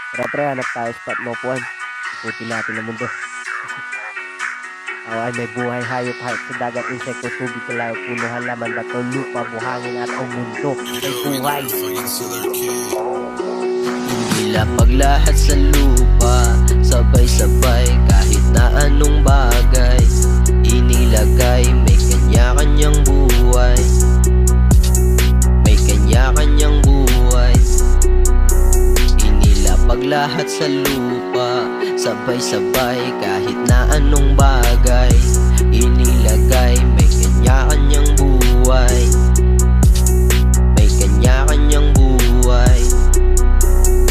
Tara pre, hanap tayo spot mo puan. Ikutin natin ang mundo. Ay may buhay, hayop, hayop sa dagat, insekto, tubig, kalayo, puno, halaman, bato, lupa, buhangin at ang mundo may buhay. Ilapag lahat sa lupa, sabay-sabay kahit na anong bagay inilagay, may kanya-kanyang buhay. May kanya-kanyang buhay. Inilapag lahat sa lupa, sabay-sabay kahit na anong bagay inilagay, may kanya-kanyang buhay. May kanya-kanyang buhay.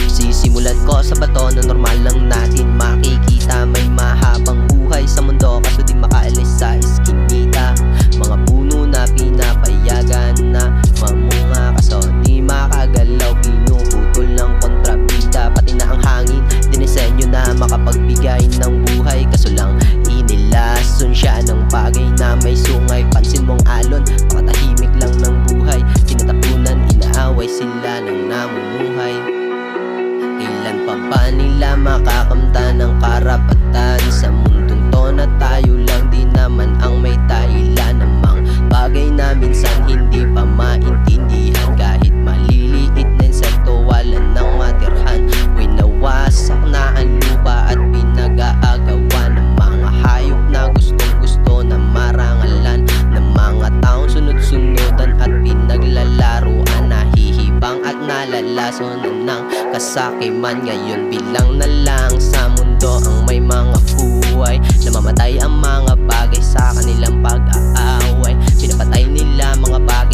Sisimulan ko sa bato na normal lang natin makikita. May mahabang buhay sa mundo kaso di makaalis sa iskinita. Mga puno na pinapayagan na mamunga kaso di makagalaw, pinuputol ng kontrabida. Pati na ang hangin dinisenyo na makapagbigay ng buhay kaso lang inilason siya ng bagay na may sungay. Pansin mong alon, makatahimik lang ng buhay, tinatapunan, inaaway sila ng namumuhay. Kailan pa ba nila makakamtan ng karapatan sa mundong to na tayo lang din naman ang may dahilan. Namang bagay na minsan hindi pa maintindihan, kahit maliliit na insekto wala nang matirhan. Winawasak na ang lupa at pinag-aagawa ng mga hayop na gustong gusto na marangalan, ng mga taong sunod-sunudan at pinaglalaruan, nahihibang at nalalasonan ng kasakiman. Ngayon bilang na lang sa mundo ang may mga buhay, namamatay ang mga bagay sa kanilang pag-aaway. Pinapatay nila mga bagay